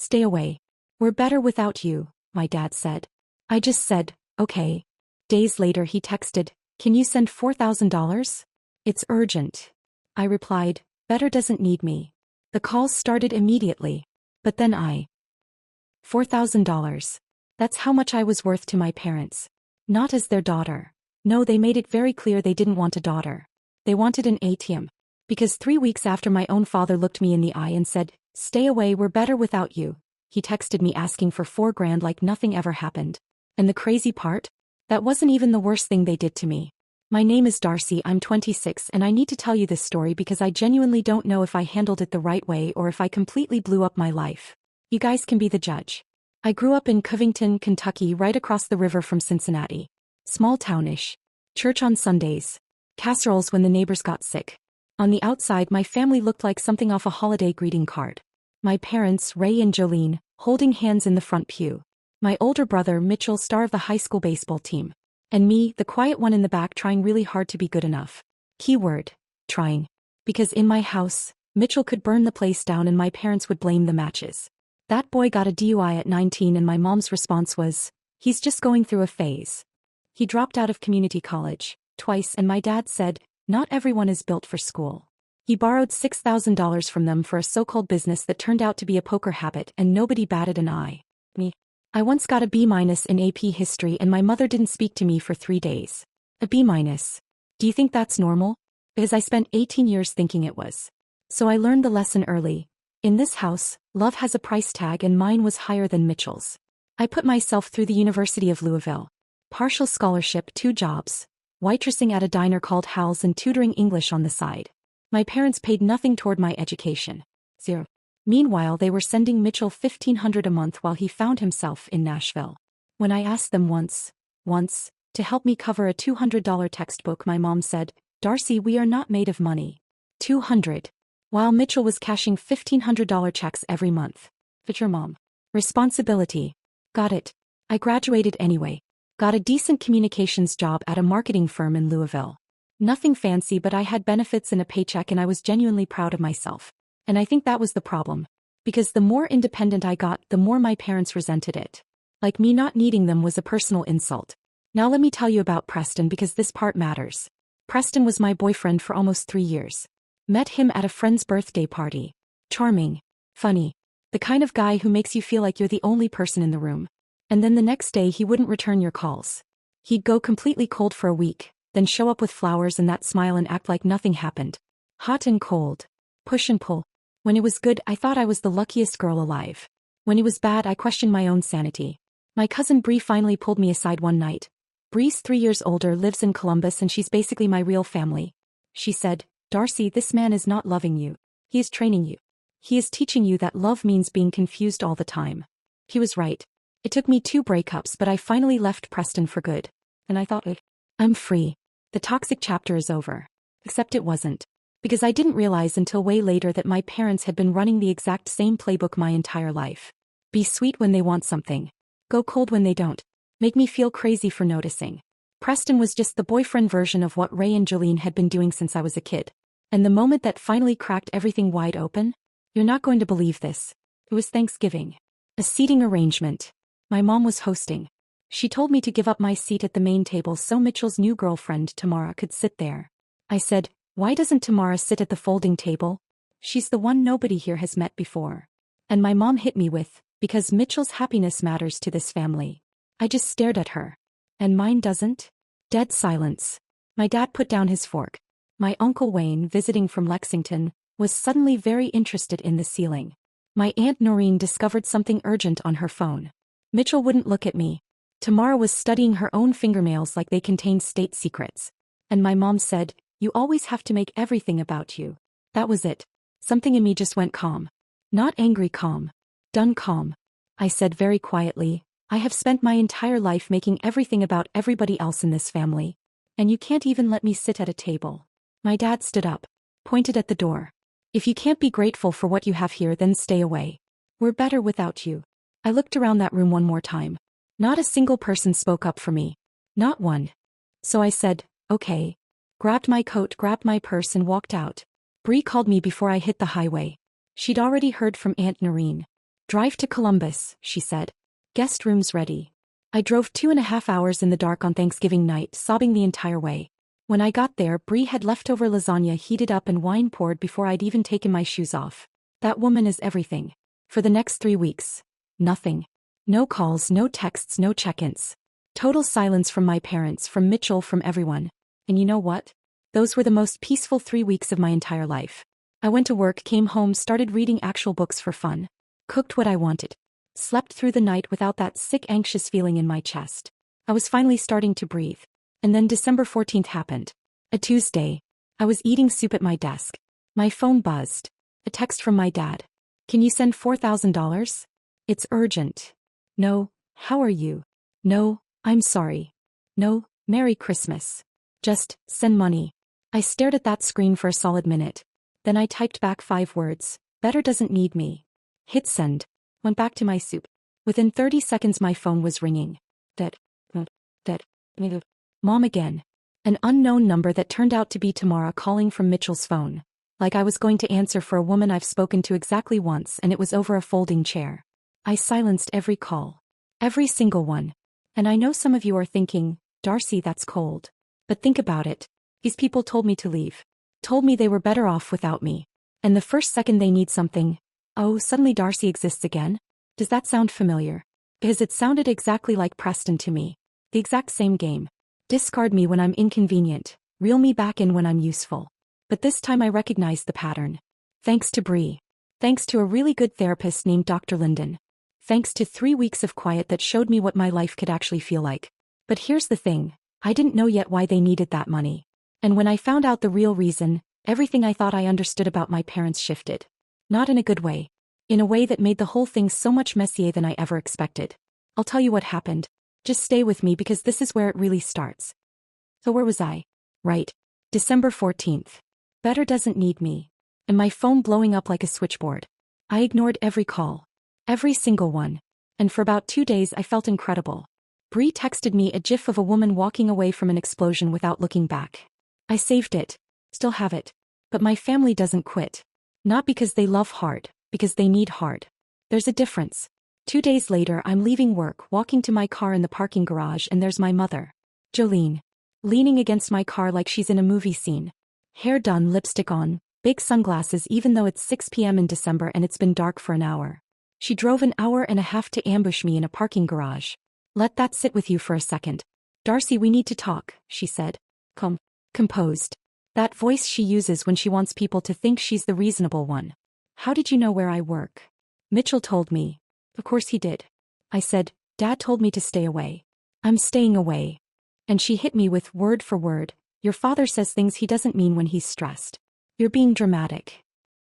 Stay away. We're better without you, my dad said. I just said, okay. Days later he texted, can you send $4,000? It's urgent. I replied, better doesn't need me. The calls started immediately. But then $4,000. That's how much I was worth to my parents. Not as their daughter. No, they made it very clear they didn't want a daughter. They wanted an ATM. Because 3 weeks after my own father looked me in the eye and said, stay away, we're better without you, he texted me asking for $4,000 like nothing ever happened. And the crazy part? That wasn't even the worst thing they did to me. My name is Darcy, I'm 26, and I need to tell you this story because I genuinely don't know if I handled it the right way or if I completely blew up my life. You guys can be the judge. I grew up in Covington, Kentucky, right across the river from Cincinnati. Small townish. Church on Sundays. Casseroles when the neighbors got sick. On the outside, my family looked like something off a holiday greeting card. My parents, Ray and Jolene, holding hands in the front pew. My older brother, Mitchell, star of the high school baseball team. And me, the quiet one in the back trying really hard to be good enough. Keyword, trying. Because in my house, Mitchell could burn the place down and my parents would blame the matches. That boy got a DUI at 19 and my mom's response was, he's just going through a phase. He dropped out of community college, twice, and my dad said, not everyone is built for school. He borrowed $6,000 from them for a so-called business that turned out to be a poker habit and nobody batted an eye. Me. I once got a B- in AP history and my mother didn't speak to me for 3 days. A B-. Do you think that's normal? Because I spent 18 years thinking it was. So I learned the lesson early. In this house, love has a price tag and mine was higher than Mitchell's. I put myself through the University of Louisville. Partial scholarship, 2 jobs. Waitressing at a diner called Hal's and tutoring English on the side. My parents paid nothing toward my education. 0. Meanwhile, they were sending Mitchell $1,500 a month while he found himself in Nashville. When I asked them once, to help me cover a $200 textbook, my mom said, Darcy, we are not made of money. $200. While Mitchell was cashing $1,500 checks every month. But your mom. Responsibility. Got it. I graduated anyway. Got a decent communications job at a marketing firm in Louisville. Nothing fancy, but I had benefits and a paycheck and I was genuinely proud of myself. And I think that was the problem. Because the more independent I got, the more my parents resented it. Like me not needing them was a personal insult. Now let me tell you about Preston because this part matters. Preston was my boyfriend for almost 3 years. Met him at a friend's birthday party. Charming. Funny. The kind of guy who makes you feel like you're the only person in the room. And then the next day he wouldn't return your calls. He'd go completely cold for a week, then show up with flowers and that smile and act like nothing happened. Hot and cold. Push and pull. When it was good, I thought I was the luckiest girl alive. When it was bad, I questioned my own sanity. My cousin Bree finally pulled me aside one night. Bree's 3 years older, lives in Columbus, and she's basically my real family. She said, Darcy, this man is not loving you. He is training you. He is teaching you that love means being confused all the time. He was right. It took me 2 breakups, but I finally left Preston for good. And I thought, I'm free. The toxic chapter is over. Except it wasn't. Because I didn't realize until way later that my parents had been running the exact same playbook my entire life. Be sweet when they want something. Go cold when they don't. Make me feel crazy for noticing. Preston was just the boyfriend version of what Ray and Jolene had been doing since I was a kid. And the moment that finally cracked everything wide open? You're not going to believe this. It was Thanksgiving. A seating arrangement. My mom was hosting. She told me to give up my seat at the main table so Mitchell's new girlfriend, Tamara, could sit there. I said, why doesn't Tamara sit at the folding table? She's the one nobody here has met before. And my mom hit me with, because Mitchell's happiness matters to this family. I just stared at her. And mine doesn't? Dead silence. My dad put down his fork. My Uncle Wayne, visiting from Lexington, was suddenly very interested in the ceiling. My Aunt Noreen discovered something urgent on her phone. Mitchell wouldn't look at me. Tamara was studying her own fingernails like they contained state secrets. And my mom said, you always have to make everything about you. That was it. Something in me just went calm. Not angry calm. Done calm. I said very quietly, I have spent my entire life making everything about everybody else in this family. And you can't even let me sit at a table. My dad stood up. Pointed at the door. If you can't be grateful for what you have here, then stay away. We're better without you. I looked around that room one more time. Not a single person spoke up for me. Not one. So I said, okay. Grabbed my coat, grabbed my purse and walked out. Bree called me before I hit the highway. She'd already heard from Aunt Noreen. Drive to Columbus, she said. Guest rooms ready. I drove 2.5 hours in the dark on Thanksgiving night, sobbing the entire way. When I got there, Bree had leftover lasagna heated up and wine poured before I'd even taken my shoes off. That woman is everything. For the next 3 weeks. Nothing. No calls, no texts, no check-ins. Total silence from my parents, from Mitchell, from everyone. And you know what? Those were the most peaceful 3 weeks of my entire life. I went to work, came home, started reading actual books for fun. Cooked what I wanted. Slept through the night without that sick, anxious feeling in my chest. I was finally starting to breathe. And then December 14th happened. A Tuesday. I was eating soup at my desk. My phone buzzed. A text from my dad. Can you send $4,000? It's urgent. No, how are you? No, I'm sorry. No, Merry Christmas. Just, send money. I stared at that screen for a solid minute. Then I typed back 5 words. Better doesn't need me. Hit send. Went back to my soup. Within 30 seconds my phone was ringing. That. Mom again. An unknown number that turned out to be Tamara calling from Mitchell's phone. Like I was going to answer for a woman I've spoken to exactly once, and it was over a folding chair. I silenced every call. Every single one. And I know some of you are thinking, Darcy, that's cold. But think about it. These people told me to leave. Told me they were better off without me. And the first second they need something, oh, suddenly Darcy exists again? Does that sound familiar? Because it sounded exactly like Preston to me. The exact same game. Discard me when I'm inconvenient, reel me back in when I'm useful. But this time I recognized the pattern. Thanks to Bree. Thanks to a really good therapist named Dr. Linden. Thanks to 3 weeks of quiet that showed me what my life could actually feel like. But here's the thing. I didn't know yet why they needed that money. And when I found out the real reason, everything I thought I understood about my parents shifted. Not in a good way. In a way that made the whole thing so much messier than I ever expected. I'll tell you what happened. Just stay with me because this is where it really starts. So where was I? Right. December 14th. Better doesn't need me. And my phone blowing up like a switchboard. I ignored every call. Every single one. And for about 2 days I felt incredible. Bree texted me a gif of a woman walking away from an explosion without looking back. I saved it. Still have it. But my family doesn't quit. Not because they love hard, because they need hard. There's a difference. 2 days later I'm leaving work, walking to my car in the parking garage, and there's my mother. Jolene. Leaning against my car like she's in a movie scene. Hair done, lipstick on, big sunglasses even though it's 6 p.m. in December and it's been dark for an hour. She drove an hour and a half to ambush me in a parking garage. Let that sit with you for a second. Darcy, we need to talk, she said. Composed. That voice she uses when she wants people to think she's the reasonable one. How did you know where I work? Mitchell told me. Of course he did. I said, Dad told me to stay away. I'm staying away. And she hit me with word for word, your father says things he doesn't mean when he's stressed. You're being dramatic.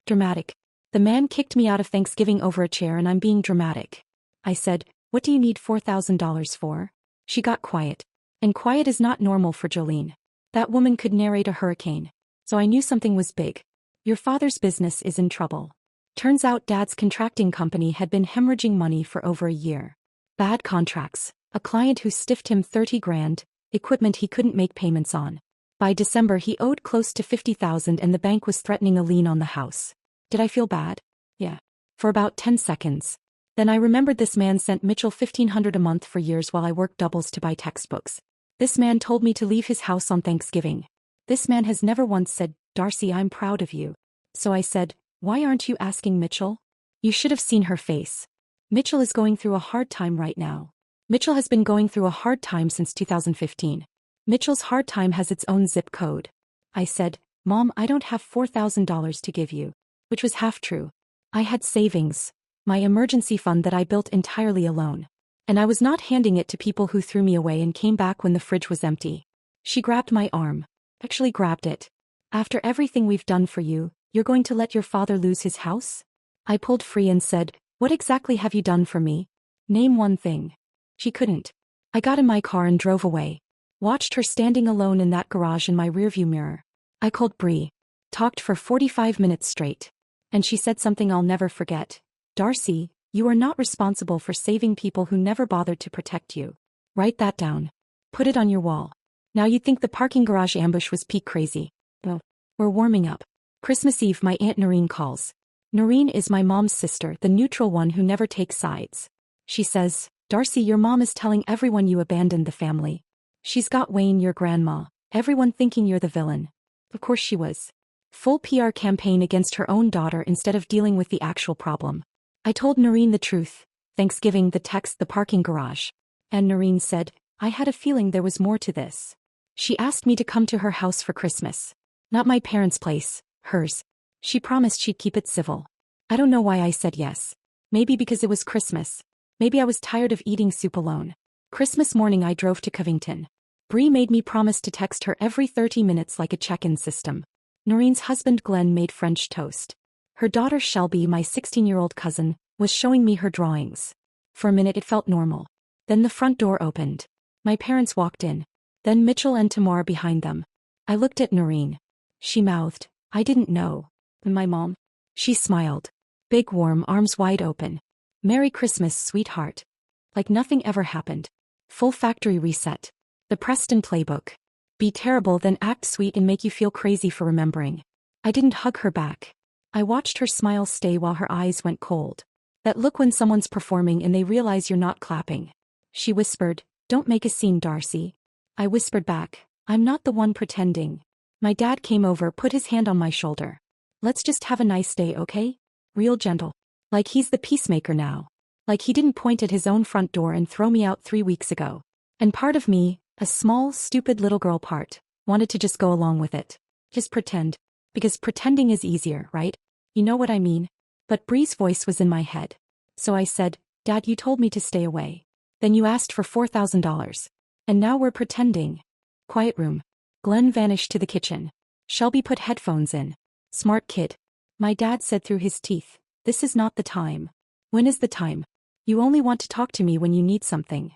Dramatic. The man kicked me out of Thanksgiving over a chair and I'm being dramatic. I said, what do you need $4,000 for? She got quiet. And quiet is not normal for Jolene. That woman could narrate a hurricane. So I knew something was big. Your father's business is in trouble. Turns out Dad's contracting company had been hemorrhaging money for over a year. Bad contracts, a client who stiffed him $30,000, equipment he couldn't make payments on. By December he owed close to $50,000 and the bank was threatening a lien on the house. Did I feel bad? Yeah. For about 10 seconds. Then I remembered this man sent Mitchell $1,500 a month for years while I worked doubles to buy textbooks. This man told me to leave his house on Thanksgiving. This man has never once said, Darcy, I'm proud of you. So I said, why aren't you asking Mitchell? You should have seen her face. Mitchell is going through a hard time right now. Mitchell has been going through a hard time since 2015. Mitchell's hard time has its own zip code. I said, Mom, I don't have $4,000 to give you. Which was half true. I had savings. My emergency fund that I built entirely alone. And I was not handing it to people who threw me away and came back when the fridge was empty. She grabbed my arm. Actually grabbed it. After everything we've done for you, you're going to let your father lose his house? I pulled free and said, what exactly have you done for me? Name one thing. She couldn't. I got in my car and drove away. Watched her standing alone in that garage in my rearview mirror. I called Bree. Talked for 45 minutes straight. And she said something I'll never forget. Darcy, you are not responsible for saving people who never bothered to protect you. Write that down. Put it on your wall. Now you'd think the parking garage ambush was peak crazy. Well, we're warming up. Christmas Eve my Aunt Noreen calls. Noreen is my mom's sister, the neutral one who never takes sides. She says, Darcy, your mom is telling everyone you abandoned the family. She's got Wayne, your grandma, everyone thinking you're the villain. Of course she was. Full PR campaign against her own daughter instead of dealing with the actual problem. I told Noreen the truth. Thanksgiving, the text, the parking garage. And Noreen said, I had a feeling there was more to this. She asked me to come to her house for Christmas. Not my parents' place, hers. She promised she'd keep it civil. I don't know why I said yes. Maybe because it was Christmas. Maybe I was tired of eating soup alone. Christmas morning I drove to Covington. Bree made me promise to text her every 30 minutes like a check-in system. Noreen's husband Glenn made French toast. Her daughter Shelby, my 16-year-old cousin, was showing me her drawings. For a minute it felt normal. Then the front door opened. My parents walked in. Then Mitchell and Tamar behind them. I looked at Noreen. She mouthed, I didn't know. And my mom? She smiled. Big warm, arms wide open. Merry Christmas, sweetheart. Like nothing ever happened. Full factory reset. The Preston playbook. Be terrible, then act sweet and make you feel crazy for remembering. I didn't hug her back. I watched her smile stay while her eyes went cold. That look when someone's performing and they realize you're not clapping. She whispered, Don't make a scene, Darcy. I whispered back, I'm not the one pretending. My dad came over, put his hand on my shoulder. Let's just have a nice day, okay? Real gentle. Like he's the peacemaker now. Like he didn't point at his own front door and throw me out 3 weeks ago. And part of me, a small, stupid little girl part, wanted to just go along with it. Just pretend. Because pretending is easier, right? You know what I mean? But Bree's voice was in my head. So I said, Dad, you told me to stay away. Then you asked for $4,000. And now we're pretending. Quiet room. Glenn vanished to the kitchen. Shelby put headphones in. Smart kid. My dad said through his teeth, This is not the time. When is the time? You only want to talk to me when you need something.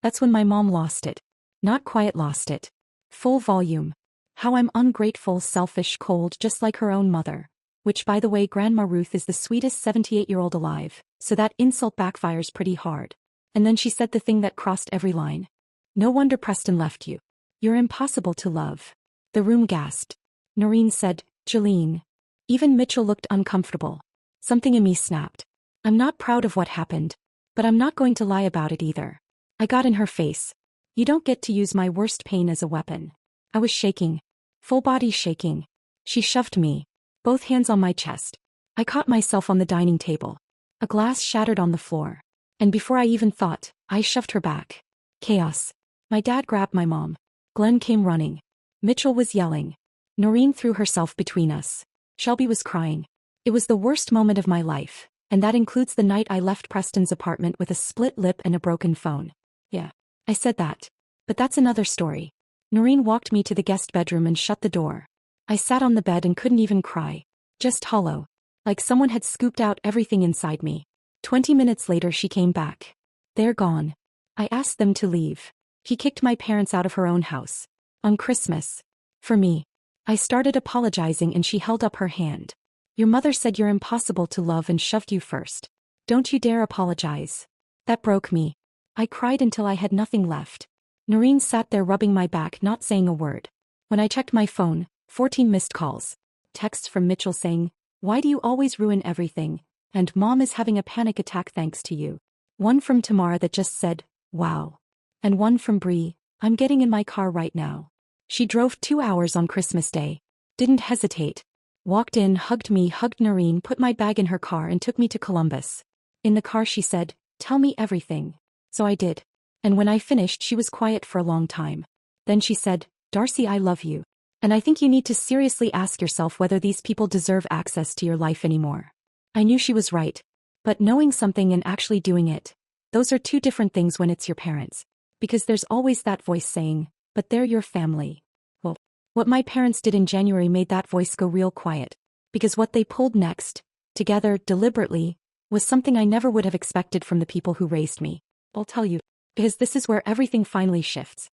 That's when my mom lost it. Not quiet lost it. Full volume. How I'm ungrateful, selfish, cold, just like her own mother. Which, by the way, Grandma Ruth is the sweetest 78-year-old alive, so that insult backfires pretty hard. And then she said the thing that crossed every line. No wonder Preston left you. You're impossible to love. The room gasped. Noreen said, Jolene. Even Mitchell looked uncomfortable. Something in me snapped. I'm not proud of what happened. But I'm not going to lie about it either. I got in her face. You don't get to use my worst pain as a weapon. I was shaking. Full body shaking. She shoved me. Both hands on my chest. I caught myself on the dining table. A glass shattered on the floor. And before I even thought, I shoved her back. Chaos. My dad grabbed my mom. Glenn came running. Mitchell was yelling. Noreen threw herself between us. Shelby was crying. It was the worst moment of my life, and that includes the night I left Preston's apartment with a split lip and a broken phone. Yeah, I said that. But that's another story. Noreen walked me to the guest bedroom and shut the door. I sat on the bed and couldn't even cry. Just hollow. Like someone had scooped out everything inside me. 20 minutes later she came back. They're gone. I asked them to leave. He kicked my parents out of her own house. On Christmas. For me. I started apologizing and she held up her hand. Your mother said you're impossible to love and shoved you first. Don't you dare apologize. That broke me. I cried until I had nothing left. Noreen sat there rubbing my back, not saying a word. When I checked my phone, 14 missed calls. Texts from Mitchell saying, Why do you always ruin everything? And Mom is having a panic attack thanks to you. One from Tamar that just said, Wow. And one from Bree, I'm getting in my car right now. She drove 2 hours on Christmas Day. Didn't hesitate. Walked in, hugged me, hugged Noreen, put my bag in her car and took me to Columbus. In the car she said, Tell me everything. So I did. And when I finished she was quiet for a long time. Then she said, Darcy, I love you. And I think you need to seriously ask yourself whether these people deserve access to your life anymore. I knew she was right. But knowing something and actually doing it, those are two different things when it's your parents. Because there's always that voice saying, But they're your family. Well, what my parents did in January made that voice go real quiet. Because what they pulled next, together, deliberately, was something I never would have expected from the people who raised me. I'll tell you. Because this is where everything finally shifts.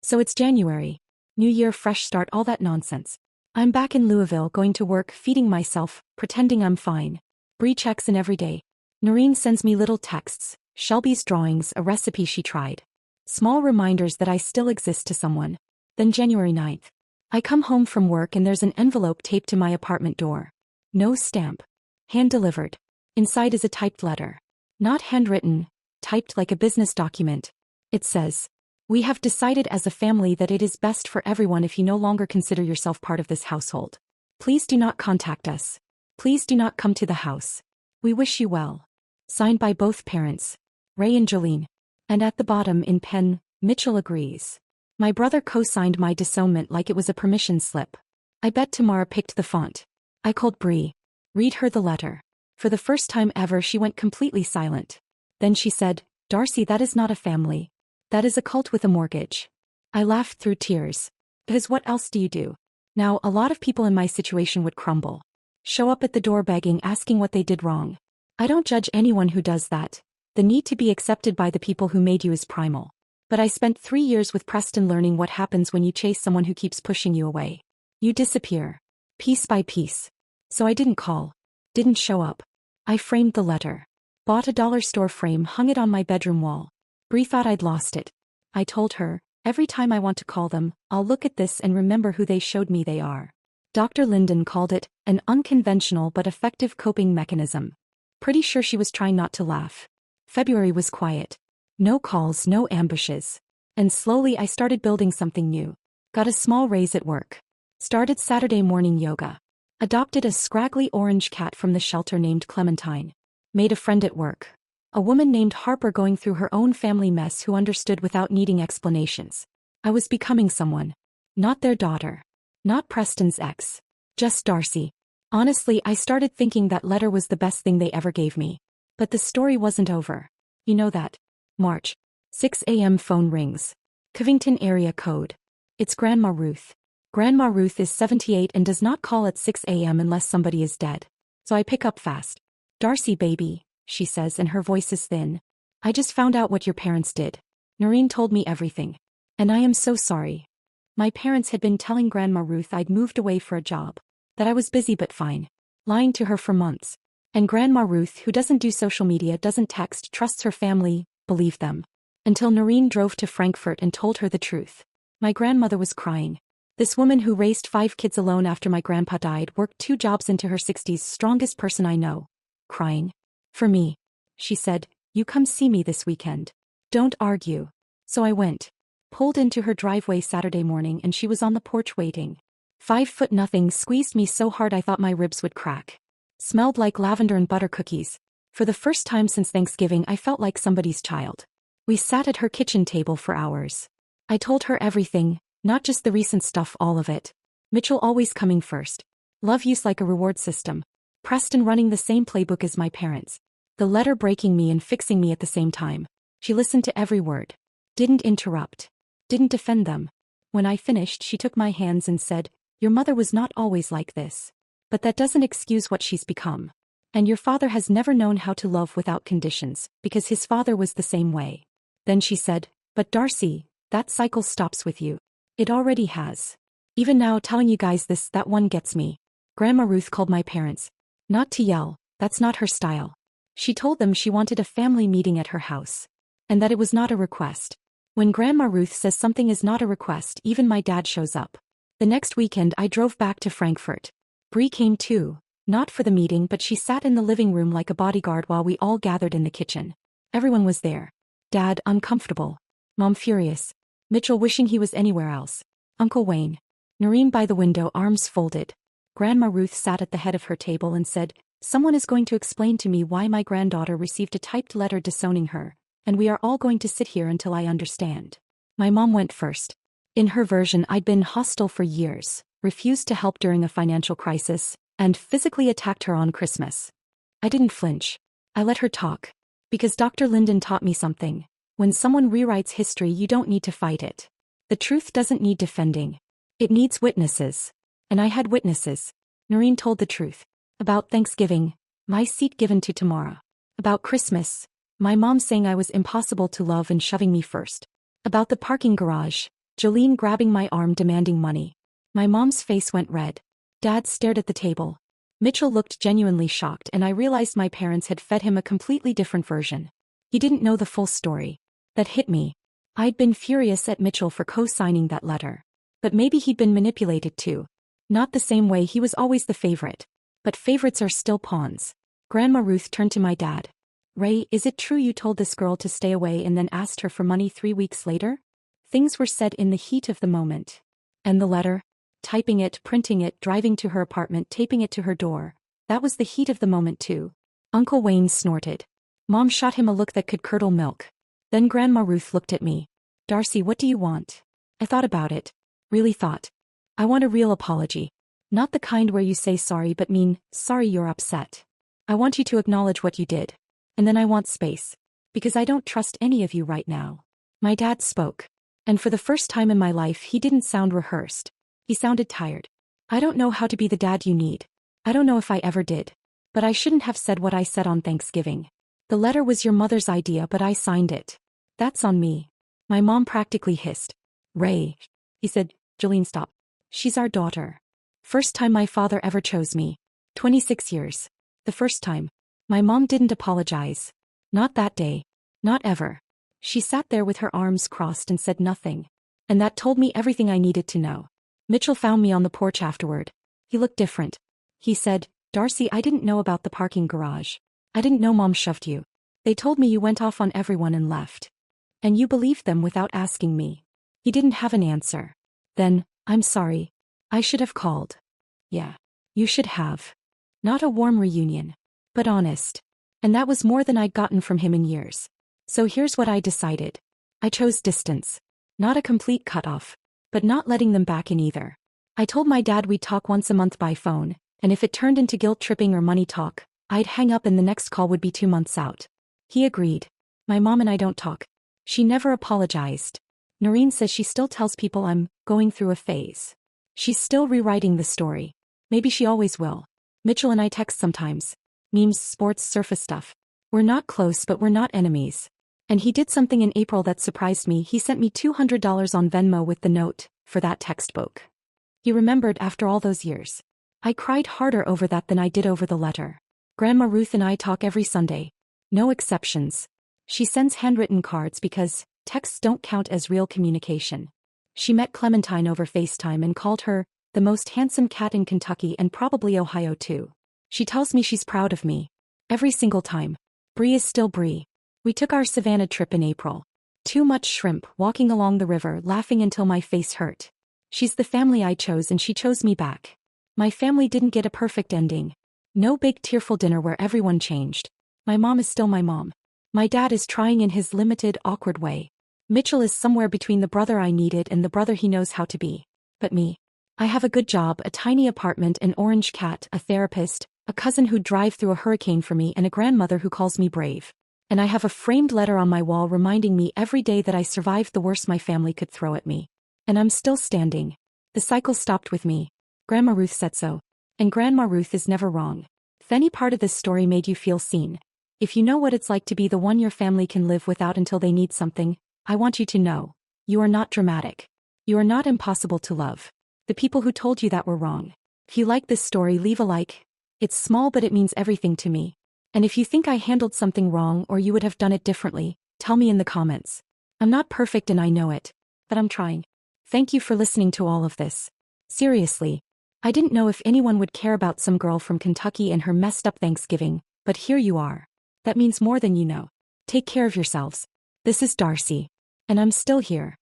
So it's January. New year, fresh start, all that nonsense. I'm back in Louisville going to work, feeding myself, pretending I'm fine. Bree checks in every day. Noreen sends me little texts, Shelby's drawings, a recipe she tried. Small reminders that I still exist to someone. Then January 9th. I come home from work and there's an envelope taped to my apartment door. No stamp. Hand-delivered. Inside is a typed letter. Not handwritten, typed like a business document. It says, "We have decided as a family that it is best for everyone if you no longer consider yourself part of this household. Please do not contact us. Please do not come to the house. We wish you well." Signed by both parents, Ray and Jolene. And at the bottom in pen, "Mitchell agrees." My brother co-signed my disownment like it was a permission slip. I bet Tamara picked the font. I called Bree. Read her the letter. For the first time ever she went completely silent. Then she said, "Darcy, that is not a family. That is a cult with a mortgage." I laughed through tears. Because what else do you do? Now, a lot of people in my situation would crumble. Show up at the door begging, asking what they did wrong. I don't judge anyone who does that. The need to be accepted by the people who made you is primal. But I spent 3 years with Preston learning what happens when you chase someone who keeps pushing you away. You disappear. Piece by piece. So I didn't call. Didn't show up. I framed the letter. Bought a dollar store frame, hung it on my bedroom wall. Bree thought I'd lost it. I told her, every time I want to call them, I'll look at this and remember who they showed me they are. Dr. Linden called it an unconventional but effective coping mechanism. Pretty sure she was trying not to laugh. February was quiet. No calls, no ambushes. And slowly I started building something new. Got a small raise at work. Started Saturday morning yoga. Adopted a scraggly orange cat from the shelter named Clementine. Made a friend at work. A woman named Harper going through her own family mess who understood without needing explanations. I was becoming someone. Not their daughter. Not Preston's ex. Just Darcy. Honestly, I started thinking that letter was the best thing they ever gave me. But the story wasn't over. You know that. March. 6 a.m. phone rings. Covington area code. It's Grandma Ruth. Grandma Ruth is 78 and does not call at 6 a.m. unless somebody is dead. So I pick up fast. "Darcy, baby," she says, and her voice is thin. "I just found out what your parents did. Noreen told me everything. And I am so sorry." My parents had been telling Grandma Ruth I'd moved away for a job. That I was busy but fine. Lying to her for months. And Grandma Ruth, who doesn't do social media, doesn't text, trusts her family, believed them. Until Noreen drove to Frankfurt and told her the truth. My grandmother was crying. This woman who raised 5 kids alone after my grandpa died, worked 2 jobs into her 60s, strongest person I know. Crying. "For me," she said, "you come see me this weekend. Don't argue." So I went. Pulled into her driveway Saturday morning and she was on the porch waiting. 5'0" squeezed me so hard I thought my ribs would crack. Smelled like lavender and butter cookies. For the first time since Thanksgiving I felt like somebody's child. We sat at her kitchen table for hours. I told her everything. Not just the recent stuff, all of it. Mitchell always coming first. Love use like a reward system. Preston running the same playbook as my parents. The letter breaking me and fixing me at the same time. She listened to every word. Didn't interrupt. Didn't defend them. When I finished, she took my hands and said, "Your mother was not always like this. But that doesn't excuse what she's become. And your father has never known how to love without conditions, because his father was the same way." Then she said, "But Darcy, that cycle stops with you. It already has. Even now telling you guys this, that one gets me." Grandma Ruth called my parents. Not to yell, that's not her style. She told them she wanted a family meeting at her house. And that it was not a request. When Grandma Ruth says something is not a request, even my dad shows up. The next weekend I drove back to Frankfurt. Bree came too. Not for the meeting, but she sat in the living room like a bodyguard while we all gathered in the kitchen. Everyone was there. Dad uncomfortable. Mom furious. Mitchell wishing he was anywhere else. Uncle Wayne. Noreen by the window, arms folded. Grandma Ruth sat at the head of her table and said, "Someone is going to explain to me why my granddaughter received a typed letter disowning her, and we are all going to sit here until I understand." My mom went first. In her version, I'd been hostile for years, refused to help during a financial crisis, and physically attacked her on Christmas. I didn't flinch. I let her talk. Because Dr. Linden taught me something. When someone rewrites history, you don't need to fight it. The truth doesn't need defending. It needs witnesses. And I had witnesses. Noreen told the truth. About Thanksgiving, my seat given to Tamara. About Christmas, my mom saying I was impossible to love and shoving me first. About the parking garage, Jolene grabbing my arm demanding money. My mom's face went red. Dad stared at the table. Mitchell looked genuinely shocked, and I realized my parents had fed him a completely different version. He didn't know the full story. That hit me. I'd been furious at Mitchell for co-signing that letter. But maybe he'd been manipulated too. Not the same way, he was always the favorite. But favorites are still pawns. Grandma Ruth turned to my dad. Ray, is it true you told this girl to stay away and then asked her for money 3 weeks later? Things were said in the heat of the moment. And the letter? Typing it, printing it, driving to her apartment, taping it to her door. That was the heat of the moment too. Uncle Wayne snorted. Mom shot him a look that could curdle milk. Then Grandma Ruth looked at me. Darcy, what do you want? I thought about it. Really thought. I want a real apology. Not the kind where you say sorry but mean, sorry you're upset. I want you to acknowledge what you did. And then I want space. Because I don't trust any of you right now. My dad spoke. And for the first time in my life he didn't sound rehearsed. He sounded tired. I don't know how to be the dad you need. I don't know if I ever did. But I shouldn't have said what I said on Thanksgiving. The letter was your mother's idea but I signed it. That's on me. My mom practically hissed. Ray. He said, Jolene, stop. She's our daughter. First time my father ever chose me. 26 years. The first time. My mom didn't apologize. Not that day. Not ever. She sat there with her arms crossed and said nothing. And that told me everything I needed to know. Mitchell found me on the porch afterward. He looked different. He said, Darcy, I didn't know about the parking garage. I didn't know Mom shoved you. They told me you went off on everyone and left. And you believed them without asking me. He didn't have an answer. Then, I'm sorry. I should have called. Yeah. You should have. Not a warm reunion. But honest. And that was more than I'd gotten from him in years. So here's what I decided. I chose distance. Not a complete cutoff. But not letting them back in either. I told my dad we'd talk once a month by phone, and if it turned into guilt tripping or money talk, I'd hang up and the next call would be 2 months out. He agreed. My mom and I don't talk. She never apologized. Noreen says she still tells people I'm going through a phase. She's still rewriting the story. Maybe she always will. Mitchell and I text sometimes. Memes, sports, surface stuff. We're not close but we're not enemies. And he did something in April that surprised me. He sent me $200 on Venmo with the note, for that textbook. He remembered after all those years. I cried harder over that than I did over the letter. Grandma Ruth and I talk every Sunday. No exceptions. She sends handwritten cards because texts don't count as real communication. She met Clementine over FaceTime and called her the most handsome cat in Kentucky and probably Ohio too. She tells me she's proud of me. Every single time. Bree is still Bree. We took our Savannah trip in April. Too much shrimp, walking along the river, laughing until my face hurt. She's the family I chose and she chose me back. My family didn't get a perfect ending. No big tearful dinner where everyone changed. My mom is still my mom. My dad is trying in his limited, awkward way. Mitchell is somewhere between the brother I needed and the brother he knows how to be. But me. I have a good job, a tiny apartment, an orange cat, a therapist, a cousin who'd drive through a hurricane for me and a grandmother who calls me brave. And I have a framed letter on my wall reminding me every day that I survived the worst my family could throw at me. And I'm still standing. The cycle stopped with me. Grandma Ruth said so. And Grandma Ruth is never wrong. If any part of this story made you feel seen, if you know what it's like to be the one your family can live without until they need something, I want you to know. You are not dramatic. You are not impossible to love. The people who told you that were wrong. If you like this story, leave a like. It's small but it means everything to me. And if you think I handled something wrong or you would have done it differently, tell me in the comments. I'm not perfect and I know it. But I'm trying. Thank you for listening to all of this. Seriously. I didn't know if anyone would care about some girl from Kentucky and her messed up Thanksgiving, but here you are. That means more than you know. Take care of yourselves. This is Darcy. And I'm still here.